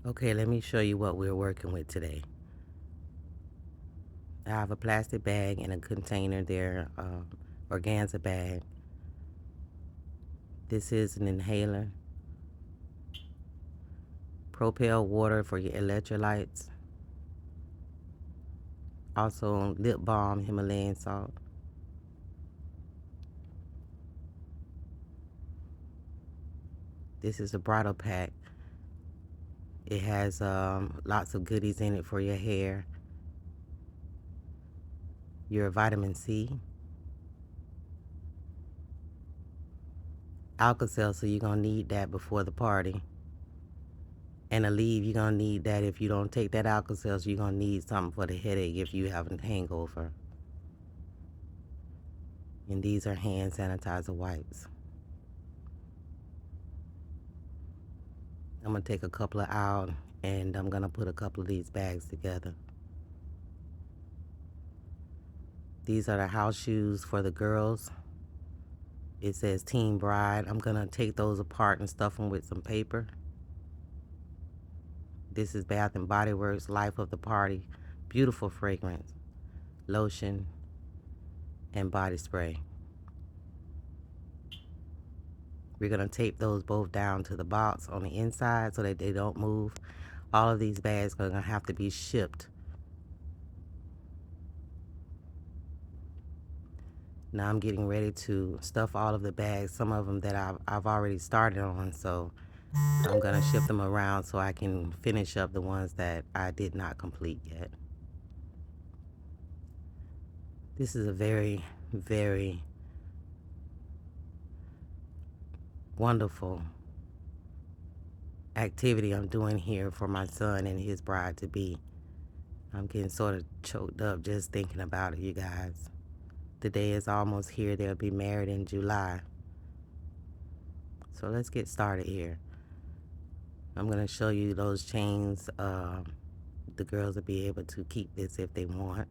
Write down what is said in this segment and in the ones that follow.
Okay, let me show you what we're working with today. I have a plastic bag and a container there, organza bag. This is an inhaler, propel water for your electrolytes, also lip balm, Himalayan salt. This is a bridal pack. It has lots of goodies in it for your hair, your vitamin C, Alka-Seltzer, you're going to need that before the party. And Aleve, you're going to need that. If you don't take that Alka-Seltzer, you're going to need something for the headache if you have a hangover. And these are hand sanitizer wipes. I'm going to take a couple of out and I'm going to put a couple of these bags together. These are the house shoes for the girls. It says Team Bride. I'm going to take those apart and stuff them with some paper. This is Bath and Body Works Life of the Party. Beautiful fragrance, lotion, and body spray. We're going to tape those both down to the box on the inside so that they don't move. All of these bags are going to have to be shipped. Now I'm getting ready to stuff all of the bags, some of them that I've already started on, so I'm going to ship them around so I can finish up the ones that I did not complete yet. This is a very, very wonderful activity I'm doing here for my son and his bride-to-be. I'm getting sort of choked up just thinking about it, you guys. The day is almost here. They'll be married in July. So let's get started here. I'm going to show you those chains. The girls will be able to keep this if they want.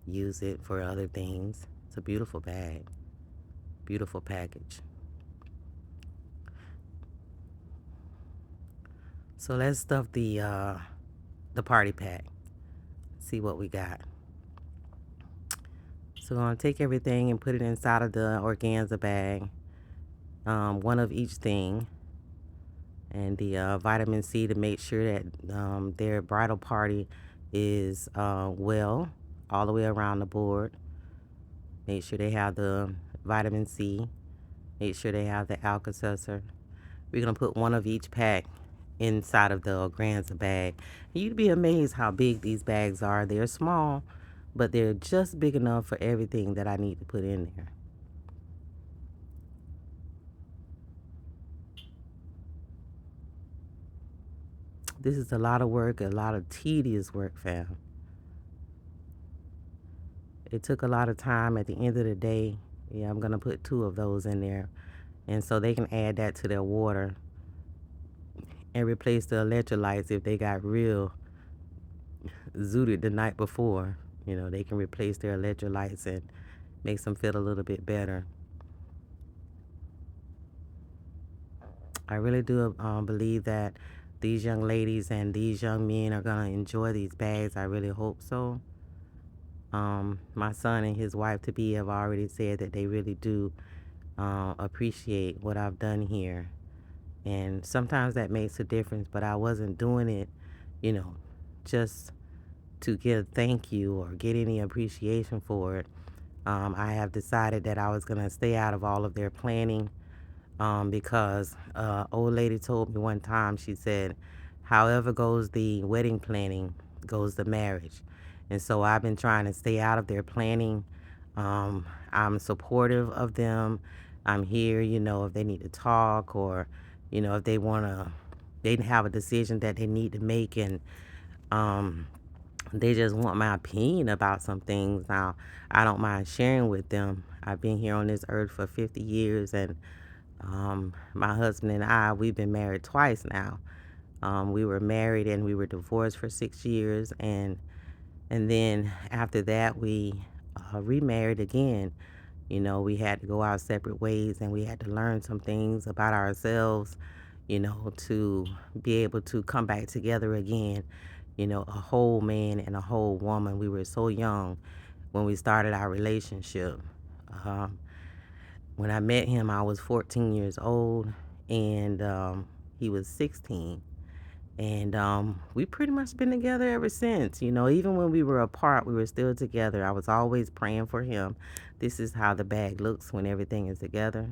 Use it for other things. It's a beautiful bag. Beautiful package. So let's stuff the party pack. See what we got. So I'm going to take everything and put it inside of the organza bag. One of each thing. And the vitamin C to make sure that their bridal party is well all the way around the board. Make sure they have the vitamin C. Make sure they have the Alka-Seltzer. We're going to put one of each pack inside of the organza bag. You'd be amazed how big these bags are. They're small, but they're just big enough for everything that I need to put in there. This is a lot of work, a lot of tedious work, fam. It took a lot of time. At the end of the day, yeah, I'm going to put 2 of those in there. And so they can add that to their water and replace the electrolytes if they got real zooted the night before. You know, they can replace their electrolytes and makes them feel a little bit better. I really do believe that these young ladies and these young men are going to enjoy these bags. I really hope so. My son and his wife-to-be have already said that they really do appreciate what I've done here. And sometimes that makes a difference, but I wasn't doing it, you know, just to get a thank you or get any appreciation for it. I have decided that I was going to stay out of all of their planning because old lady told me one time, she said, however goes the wedding planning, goes the marriage. And so I've been trying to stay out of their planning. I'm supportive of them. I'm here, you know, if they need to talk or, you know, if they want to, they have a decision that they need to make and they just want my opinion about some things. Now, I don't mind sharing with them. I've been here on this earth for 50 years and my husband and I, we've been married twice now. We were married and we were divorced for 6 years, and then after that we remarried again. You know, we had to go our separate ways and we had to learn some things about ourselves, to be able to come back together again, a whole man and a whole woman. We were so young when we started our relationship. Um, when I met him, I was 14 years old, and he was 16. And we pretty much been together ever since. Even when we were apart, we were still together. I was always praying for him. This is how the bag looks when everything is together.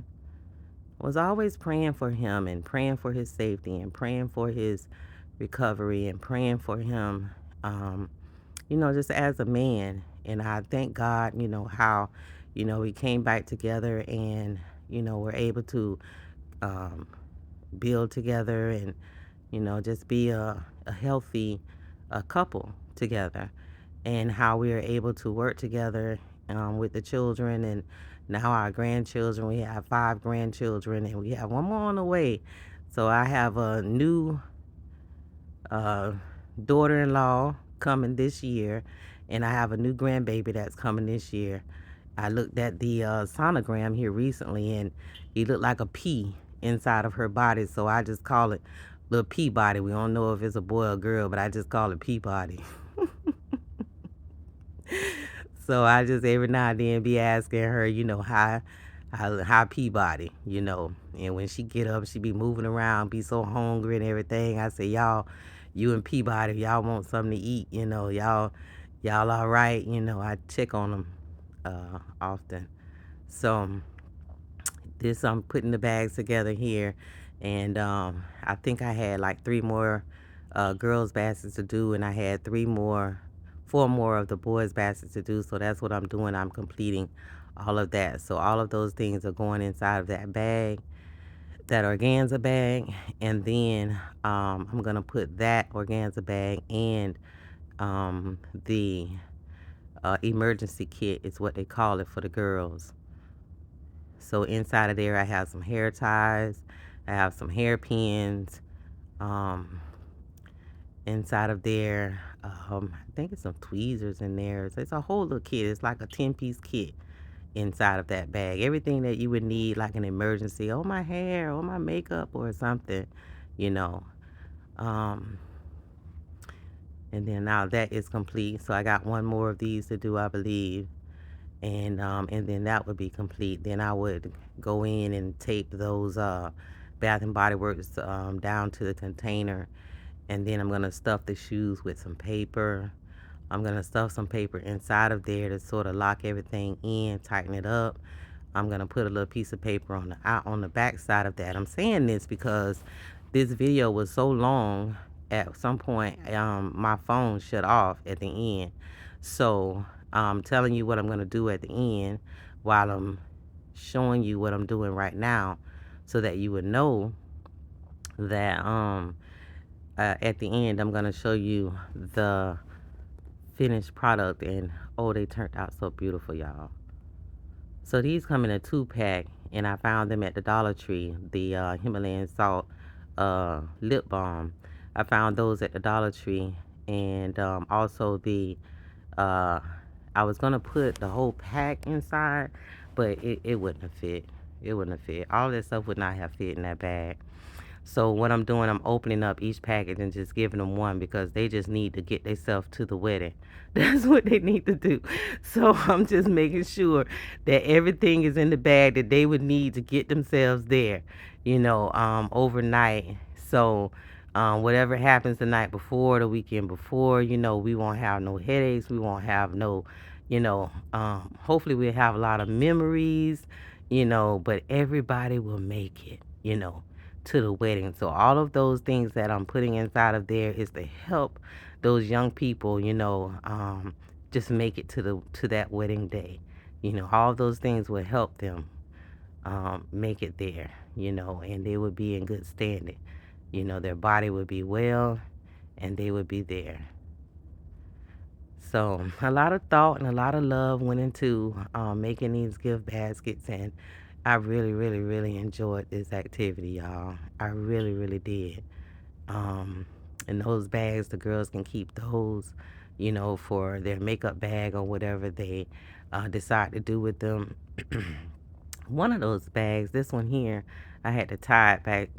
I was always praying for him and praying for his safety and praying for his recovery and praying for him, just as a man. And I thank God, how, we came back together and, we're able to um, build together and, just be a healthy couple together, and how we are able to work together with the children and now our grandchildren. We have 5 grandchildren and we have one more on the way. So I have a new uh, daughter-in-law coming this year, and I have a new grandbaby that's coming this year. I looked at the sonogram here recently, and he looked like a pea inside of her body, so I just call it little Peabody. We don't know if it's a boy or girl, but I just call it Peabody. So I just every now and then be asking her, how Peabody, and when she get up, she be moving around, be so hungry and everything. I say, y'all, you and Peabody, if y'all want something to eat, y'all all right, I check on them often. So this I'm putting the bags together here, and I think I had like 3 more girls baskets to do, and I had 4 more of the boys baskets to do. So that's what I'm doing. I'm completing all of that. So all of those things are going inside of that bag, that organza bag, and then I'm gonna put that organza bag and the emergency kit is what they call it for the girls. So inside of there, I have some hair ties, I have some hairpins. Um, inside of there, I think it's some tweezers in there. So it's a whole little kit. It's like a 10-piece kit inside of that bag. Everything that you would need, like an emergency, or my hair, or my makeup, or something, you know. Um, and then now that is complete. So I got 1 more of these to do, I believe. And then that would be complete. Then I would go in and tape those Bath and Body Works down to the container, and then I'm gonna stuff the shoes with some paper. I'm gonna stuff some paper inside of there to sort of lock everything in, tighten it up. I'm gonna put a little piece of paper on the back side of that. I'm saying this because this video was so long. At some point, my phone shut off at the end. So I'm telling you what I'm gonna do at the end while I'm showing you what I'm doing right now, so that you would know that at the end I'm gonna show you the finished product. And oh, they turned out so beautiful, y'all. So these come in a 2-pack, and I found them at the Dollar Tree. The Himalayan salt lip balm, I found those at the Dollar Tree. And also the I was gonna put the whole pack inside, but it wouldn't have fit. It wouldn't have fit. All that stuff would not have fit in that bag. So what I'm doing, I'm opening up each package and just giving them one, because they just need to get themselves to the wedding. That's what they need to do. So I'm just making sure that everything is in the bag that they would need to get themselves there, overnight. So whatever happens the night before, the weekend before, we won't have no headaches. We won't have no, hopefully we'll have a lot of memories, but everybody will make it, to the wedding. So all of those things that I'm putting inside of there is to help those young people, just make it to that wedding day. All of those things will help them make it there, and they would be in good standing. Their body would be well, and they would be there. So a lot of thought and a lot of love went into making these gift baskets, and I really, really, really enjoyed this activity, y'all. I really, really did. Um, and those bags, the girls can keep those, for their makeup bag or whatever they decide to do with them. One of those bags, this one here, I had to tie it back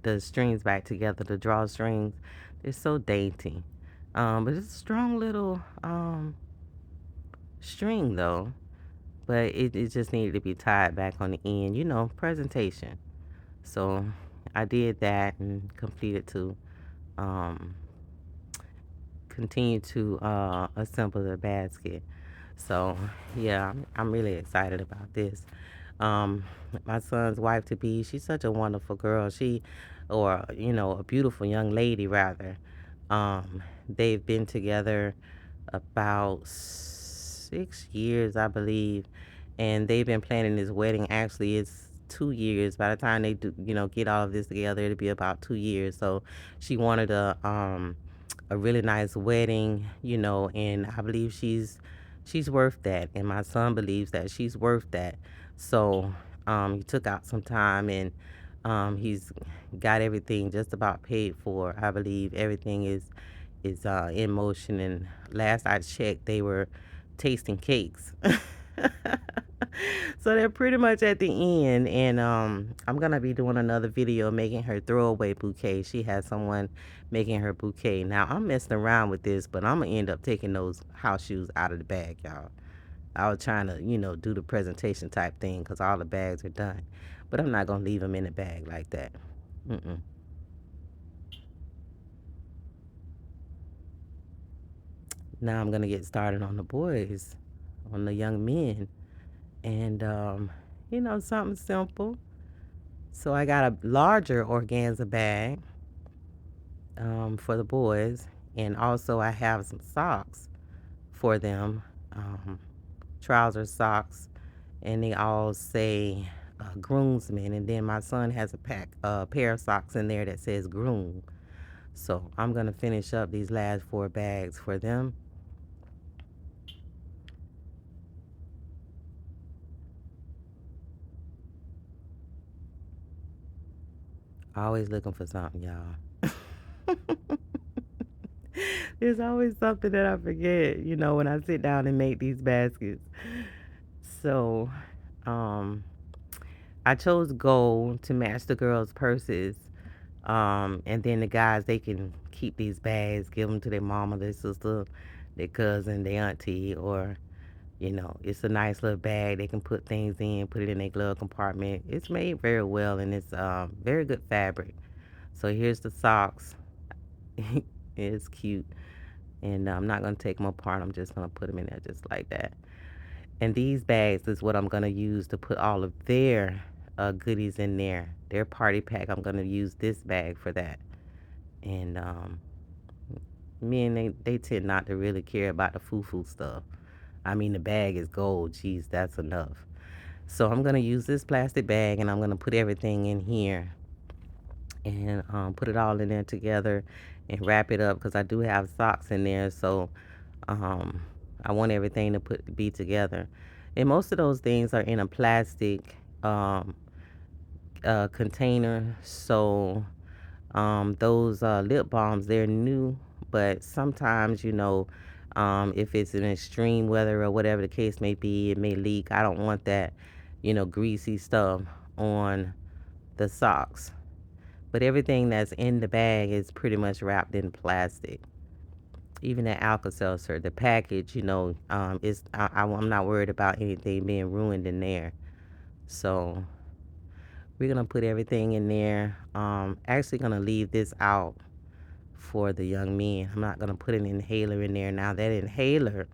the strings back together, the drawstrings. They're so dainty. But it's a strong little string though. But it just needed to be tied back on the end, presentation. So I did that and completed to um, continue to assemble the basket. So yeah, I'm really excited about this. Um, my son's wife to be, she's such a wonderful girl. Or a beautiful young lady rather. They've been together about 6 years, I believe, and they've been planning this wedding. Actually, it's 2 years. By the time they do, get all of this together, it'll be about 2 years. So she wanted a really nice wedding, and I believe she's worth that, and my son believes that she's worth that. So he took out some time, and he's got everything just about paid for. I believe everything is in motion, and last I checked, they were tasting cakes. So they're pretty much at the end, and I'm gonna be doing another video making her throwaway bouquet. She has someone making her bouquet. Now I'm messing around with this, but I'm gonna end up taking those house shoes out of the bag, y'all. I was trying to, do the presentation type thing because all the bags are done, but I'm not gonna leave them in the bag like that. Mm-mm. Now I'm gonna get started on the boys, on the young men, and something simple. So I got a larger organza bag for the boys, and also I have some socks for them, um, trouser socks, and they all say groomsmen. And then my son has a pair of socks in there that says groom. So I'm gonna finish up these last 4 bags for them. Always looking for something, y'all. There's always something that I forget, when I sit down and make these baskets. So, um, I chose gold to match the girls' purses. And then the guys, they can keep these bags, give them to their mama, their sister, their cousin, their auntie, or, it's a nice little bag. They can put things in, put it in their glove compartment. It's made very well, and it's very good fabric. So here's the socks. It's cute. And I'm not going to take them apart. I'm just going to put them in there just like that. And these bags is what I'm going to use to put all of their goodies in there. Their party pack, I'm going to use this bag for that. And men, they tend not to really care about the foo-foo stuff. I mean, the bag is gold. Geez, that's enough. So I'm going to use this plastic bag, and I'm going to put everything in here and put it all in there together and wrap it up because I do have socks in there. So um, I want everything to be together. And most of those things are in a plastic um, container. So those lip balms, they're new, but sometimes, if it's in extreme weather or whatever the case may be, it may leak. I don't want that, greasy stuff on the socks. But everything that's in the bag is pretty much wrapped in plastic. Even that Alka-Seltzer, the package, I'm not worried about anything being ruined in there. So we're gonna put everything in there. Actually gonna leave this out for the young men. I'm not gonna put an inhaler in there. Now that inhaler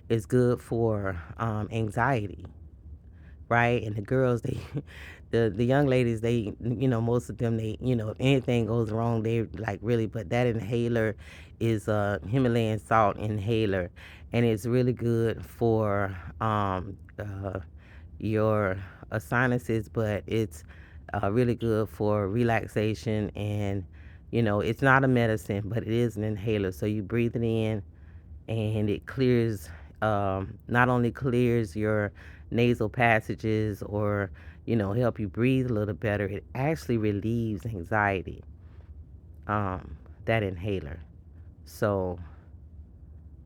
is good for anxiety, right? And the girls, they, the young ladies, they, most of them, they, if anything goes wrong, they like really. But that inhaler is a Himalayan salt inhaler, and it's really good for your sinuses, but it's really good for relaxation. And it's not a medicine, but it is an inhaler. So you breathe it in, and it clears, not only clears your nasal passages or help you breathe a little better, it actually relieves anxiety, that inhaler. So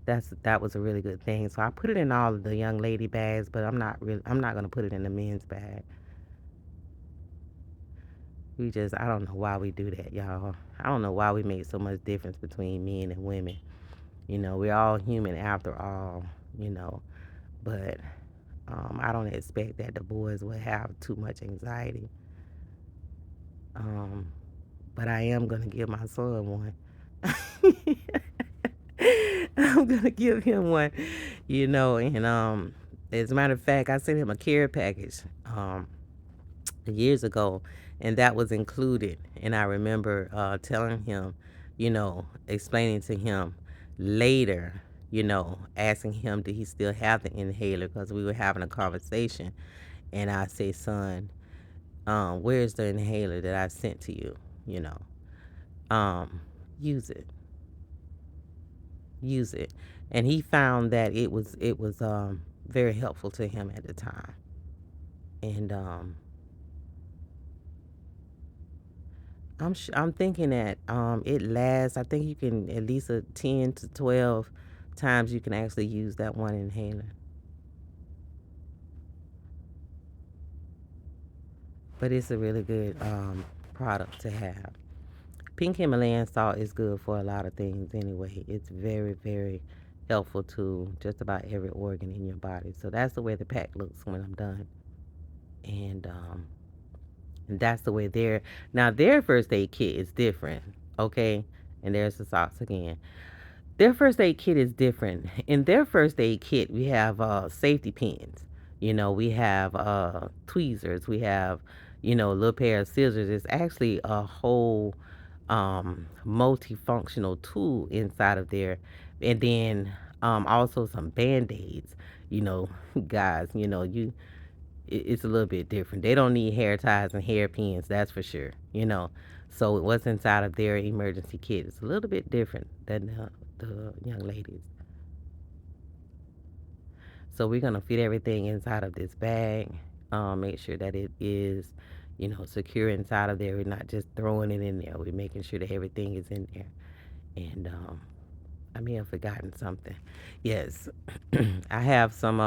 that was a really good thing. So I put it in all of the young lady bags, but I'm not going to put it in the men's bag. I don't know why we do that, y'all. I don't know why we make so much difference between men and women. We're all human after all, you know, but I don't expect that the boys will have too much anxiety. Um, but I am going to give my son one. I'm going to give him one, and as a matter of fact, I sent him a care package. Years ago, and that was included. And I remember telling him, explaining to him later, asking him, did he still have the inhaler? Because we were having a conversation. And I say, son, where's the inhaler that I sent to you? You know, um, use it, use it. And he found that it was very helpful to him at the time. And I'm thinking that it lasts. I think you can at least 10 to 12 times you can actually use that one inhaler. But it's a really good product to have. Pink Himalayan salt is good for a lot of things anyway. It's very, very helpful to just about every organ in your body. So that's the way the pack looks when I'm done. And that's the way their first aid kit is different. Okay. And there's the socks again. Their first aid kit is different. In their first aid kit, we have safety pins. We have tweezers. We have, a little pair of scissors. It's actually a whole multifunctional tool inside of there. And then also some band-aids. You know, guys, it's a little bit different. They don't need hair ties and hairpins, that's for sure. So what's inside of their emergency kit is a little bit different than the young ladies. So we're gonna fit everything inside of this bag. Make sure that it is, secure inside of there. We're not just throwing it in there. We're making sure that everything is in there. And I may have forgotten something. Yes, I have some.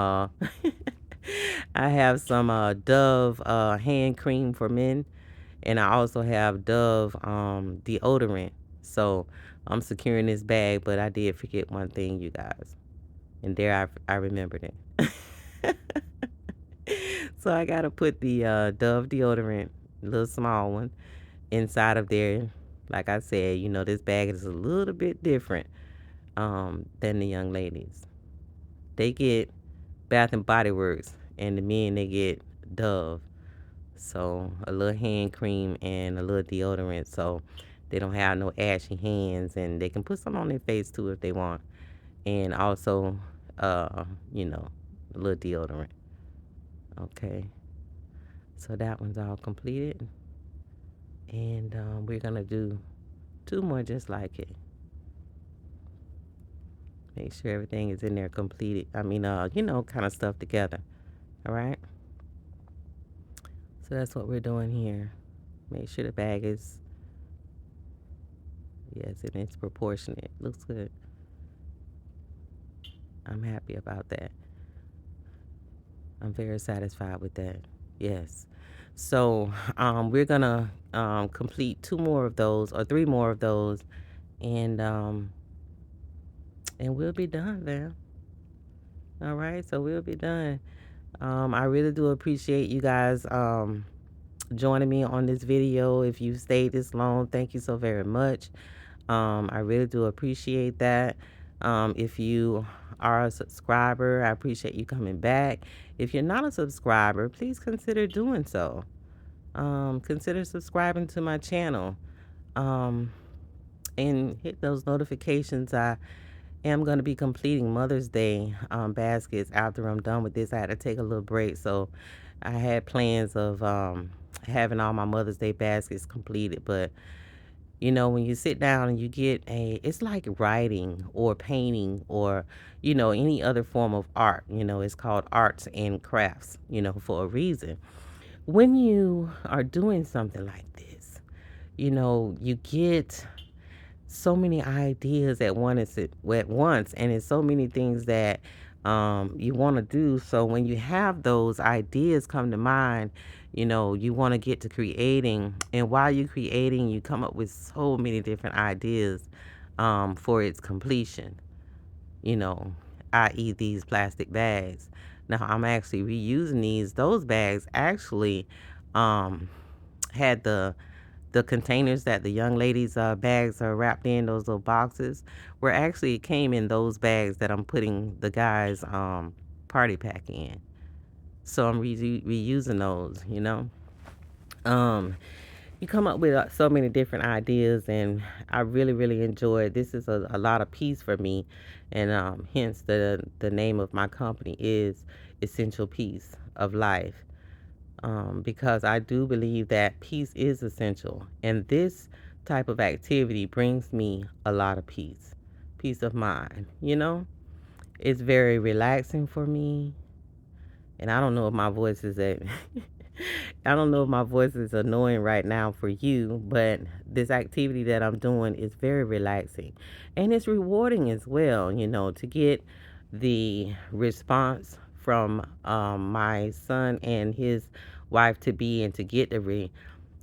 I have some Dove hand cream for men, and I also have Dove deodorant. So I'm securing this bag, but I did forget one thing, you guys, and there I remembered it. So I gotta put the Dove deodorant, little small one, inside of there. Like I said, this bag is a little bit different than the young ladies. They get Bath and Body Works, and the men they get Dove. So a little hand cream and a little deodorant, so they don't have no ashy hands, and they can put some on their face too if they want. And also, uh, a little deodorant. Okay, so that one's all completed, and we're gonna do two more just like it. Make sure everything is in there completed. I mean, kind of stuff together. All right. So that's what we're doing here. Make sure the bag is, yes, and it's proportionate. Looks good. I'm happy about that. I'm very satisfied with that. Yes. So we're gonna complete two more of those or three more of those, and we'll be done, man. All right. So we'll be done. I really do appreciate you guys joining me on this video. If you stayed this long, thank you so very much. I really do appreciate that. If you are a subscriber, I appreciate you coming back. If you're not a subscriber, please consider doing so. Consider subscribing to my channel and hit those notifications. I am going to be completing Mother's Day baskets after I'm done with this. I had to take a little break, so I had plans of having all my Mother's Day baskets completed, but when you sit down and you get it's like writing or painting or, any other form of art, it's called arts and crafts, for a reason. When you are doing something like this, you get so many ideas at once, and it's so many things that you want to do. So when you have those ideas come to mind, you want to get to creating. And while you're creating, you come up with so many different ideas for its completion, you know, i.e., these plastic bags. Now, I'm actually reusing those bags actually had the containers that the young ladies' bags are wrapped in, those little boxes, were actually came in those bags that I'm putting the guys' party pack in. So I'm reusing those. Um, you come up with so many different ideas, and I really, really enjoy it. This is a lot of peace for me, and hence the name of my company is Essential Peace of Life, because I do believe that peace is essential. And this type of activity brings me a lot of peace of mind. It's very relaxing for me. And I don't know if my voice is I don't know if my voice is annoying right now for you, but this activity that I'm doing is very relaxing. And it's rewarding as well, to get the response from my son and his wife to be, and to get the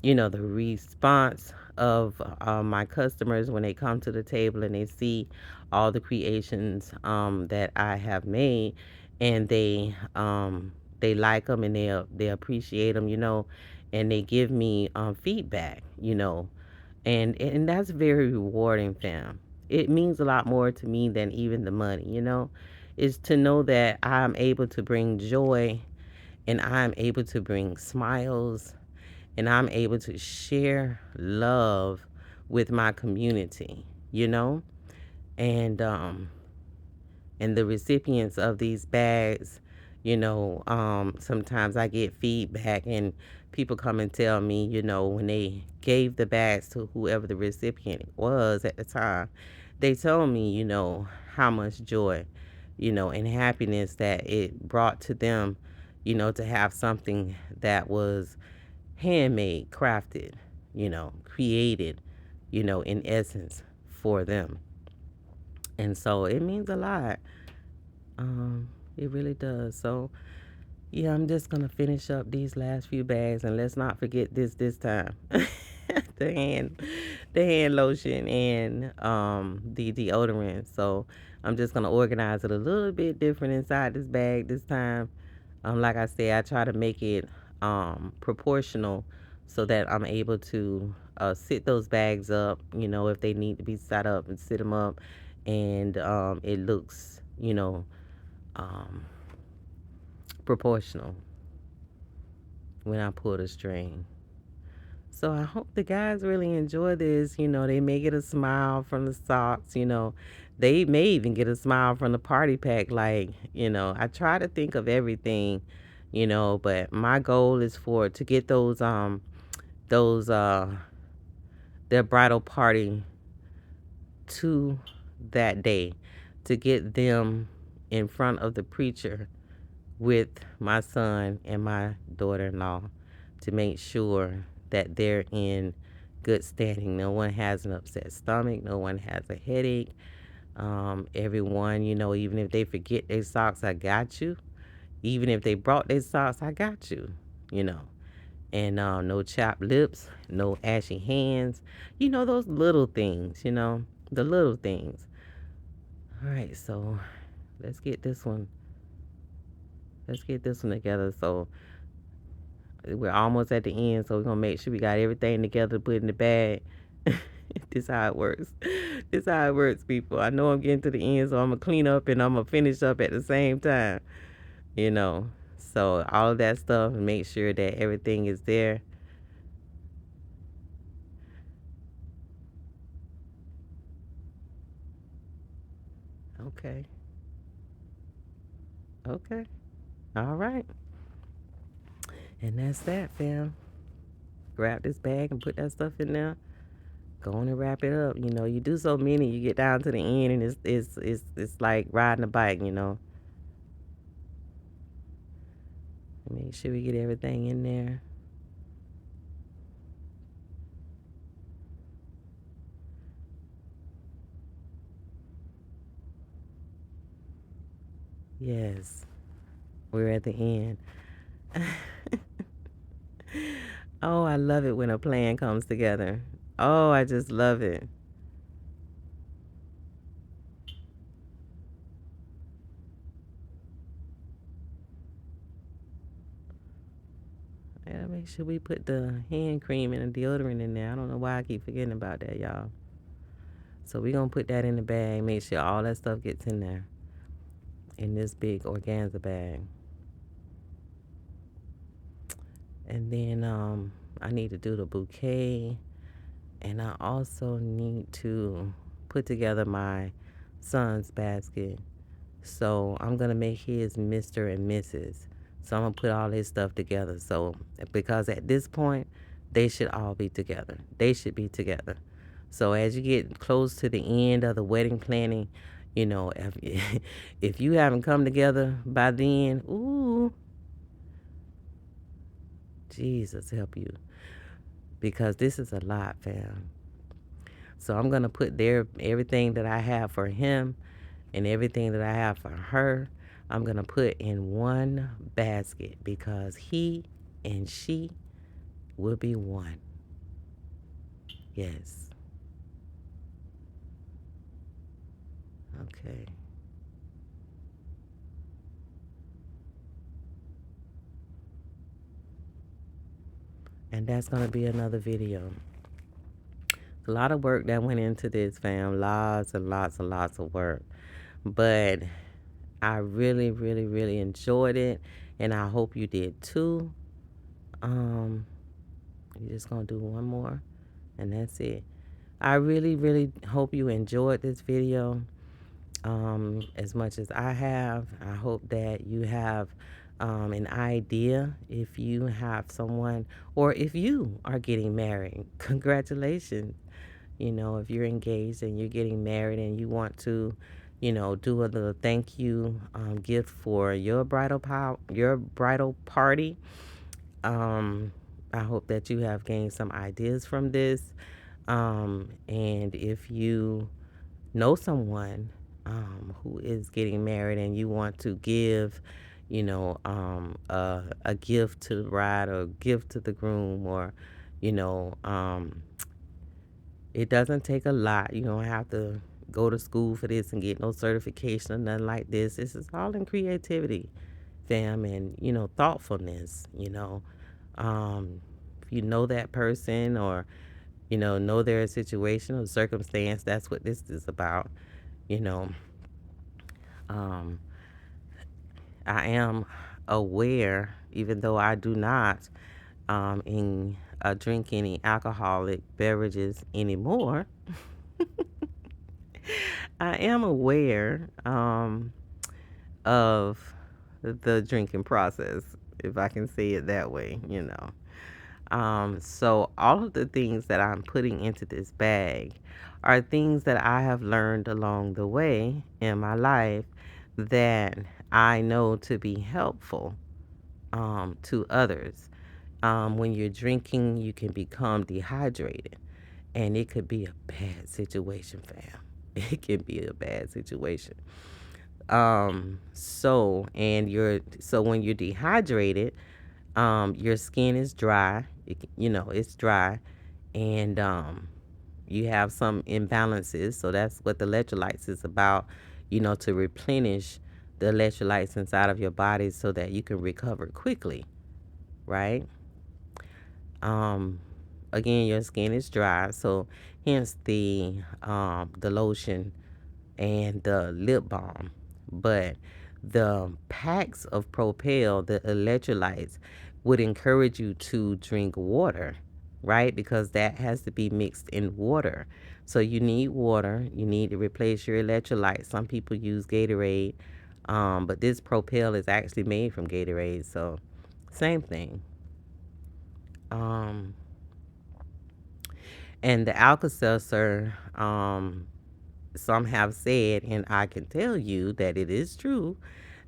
response of my customers when they come to the table and they see all the creations that I have made, and they like them, and they appreciate them, and they give me feedback, and that's very rewarding, fam. It means a lot more to me than even the money, is to know that I'm able to bring joy, and I'm able to bring smiles, and I'm able to share love with my community, and the recipients of these bags, sometimes I get feedback, and people come and tell me, when they gave the bags to whoever the recipient was at the time, they told me, how much joy, and happiness that it brought to them, to have something that was handmade, crafted, created, in essence for them. And so it means a lot. It really does. So yeah, I'm just gonna finish up these last few bags, and let's not forget this time. the hand the hand lotion and the deodorant. So I'm just gonna organize it a little bit different inside this bag this time. Like I said, I try to make it proportional so that I'm able to sit those bags up, if they need to be set up, and sit them up, and it looks, um, proportional when I pull the string. So I hope the guys really enjoy this. They may get a smile from the socks. They may even get a smile from the party pack. I try to think of everything, but my goal is to get those their bridal party to that day, to get them in front of the preacher with my son and my daughter-in-law, to make sure that they're in good standing. No one has an upset stomach. No one has a headache. Everyone, even if they forget their socks, I got you. Even if they brought their socks, I got you. And no chapped lips, no ashy hands. Those little things, the little things. All right, so let's get this one. Let's get this one together. So we're almost at the end, so we're gonna make sure we got everything together, put in the bag. This how it works. This how it works, people. I know I'm getting to the end, so I'm gonna clean up and I'm gonna finish up at the same time. You know. So all of that stuff, and make sure that everything is there. Okay. Okay. All right. And that's that, fam. Grab this bag and put that stuff in there. Go on and wrap it up. You do so many, you get down to the end, and it's like riding a bike. Make sure we get everything in there. Yes, we're at the end. Oh, I love it when a plan comes together. Oh, I just love it. I gotta make sure we put the hand cream and the deodorant in there. I don't know why I keep forgetting about that, y'all. So we're gonna put that in the bag. Make sure all that stuff gets in there in this big organza bag. And then I need to do the bouquet, and I also need to put together my son's basket. So I'm gonna make his Mr. and Mrs. So I'm gonna put all his stuff together. So because at this point they should all be together. They should be together. So as you get close to the end of the wedding planning, if if you haven't come together by then, ooh, Jesus help you, because this is a lot, fam. So I'm gonna put there everything that I have for him and everything that I have for her. I'm gonna put in one basket because he and she will be one. Yes. Okay. And that's gonna be another video. A lot of work that went into this, fam. Lots and lots and lots of work. But I really, really, really enjoyed it, and I hope you did too. Um, you're just gonna do one more, and that's it. I really, really hope you enjoyed this video as much as I have. I hope that you have an idea if you have someone, or if you are getting married. Congratulations. If you're engaged and you're getting married and you want to, do a little thank you gift for your bridal party. I hope that you have gained some ideas from this. And if you know someone who is getting married and you want to give, a gift to the bride or a gift to the groom, or, you know, um, it doesn't take a lot. You don't have to go to school for this and get no certification or nothing like this. This is all in creativity, fam, and, thoughtfulness, if you know that person, or, know their situation or circumstance, that's what this is about, you know. Um, I am aware, even though I do not drink any alcoholic beverages anymore. I am aware of the drinking process, if I can say it that way. So all of the things that I'm putting into this bag are things that I have learned along the way in my life that I know to be helpful to others. When you're drinking, you can become dehydrated, and it could be a bad situation, fam. It can be a bad situation. So when you're dehydrated, your skin is dry. It's dry, and you have some imbalances. So that's what the electrolytes is about. To replenish the electrolytes inside of your body so that you can recover quickly, right? Um, Again, your skin is dry, so hence the lotion and the lip balm. But the packs of Propel, the electrolytes, would encourage you to drink water, right? Because that has to be mixed in water. So you need water. You need to replace your electrolytes. Some people use Gatorade, but this Propel is actually made from Gatorade. So same thing. Um, and the Alka-Seltzer, some have said, and I can tell you that it is true,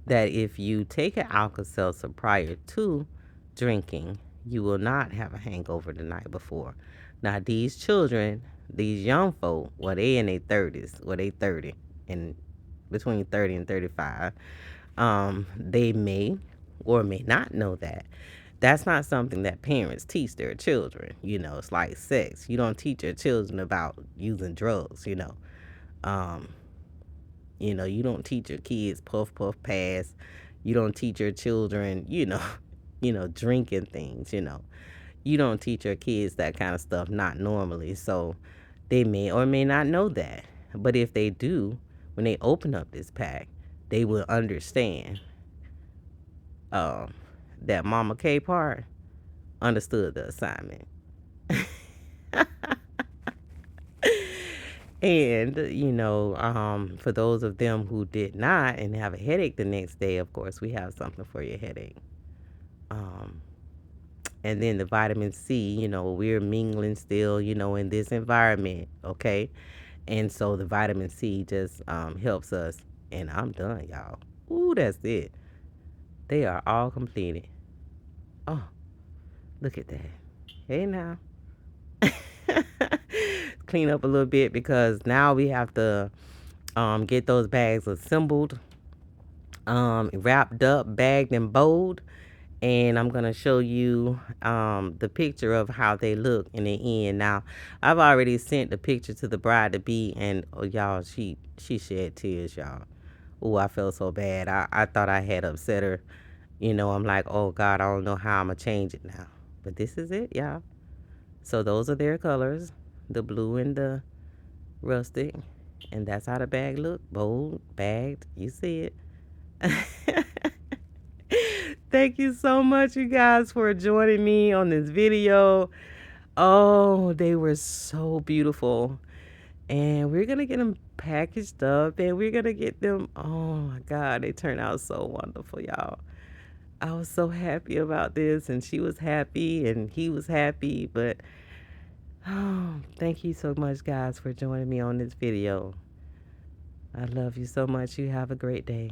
that if you take an Alka-Seltzer prior to drinking, you will not have a hangover the night before. Now, these children, these young folk, well, they in their 30s, well, they 30, and between 30 and 35. They may or may not know that. That's not something that parents teach their children. It's like sex. You don't teach your children about using drugs. Um, you don't teach your kids puff puff pass. You don't teach your children, drinking things. You don't teach your kids that kind of stuff, not normally. So they may or may not know that. But if they do, when they open up this pack, they will understand um, that Mama Caphart understood the assignment. And, for those of them who did not and have a headache the next day, of course, we have something for your headache. Um, and then the vitamin C, we're mingling still, in this environment, okay? And so the vitamin C just helps us. And I'm done, y'all. Ooh, that's it. They are all completed. Oh, look at that. Hey, now. Clean up a little bit because now we have to get those bags assembled, wrapped up, bagged, and bowled. And I'm going to show you the picture of how they look in the end. Now, I've already sent the picture to the bride-to-be, and y'all, she shed tears, y'all. Oh, I felt so bad. I thought I had upset her. I'm like, oh, God, I don't know how I'm going to change it now. But this is it, y'all. So those are their colors, the blue and the rustic. And that's how the bag look. Bold, bagged. You see it. Thank you so much, you guys, for joining me on this video. Oh, they were so beautiful. And we're going to get them packaged up and we're going to get them. Oh, my God. They turned out so wonderful, y'all. I was so happy about this, and she was happy, and he was happy. But, oh, thank you so much, guys, for joining me on this video. I love you so much. You have a great day.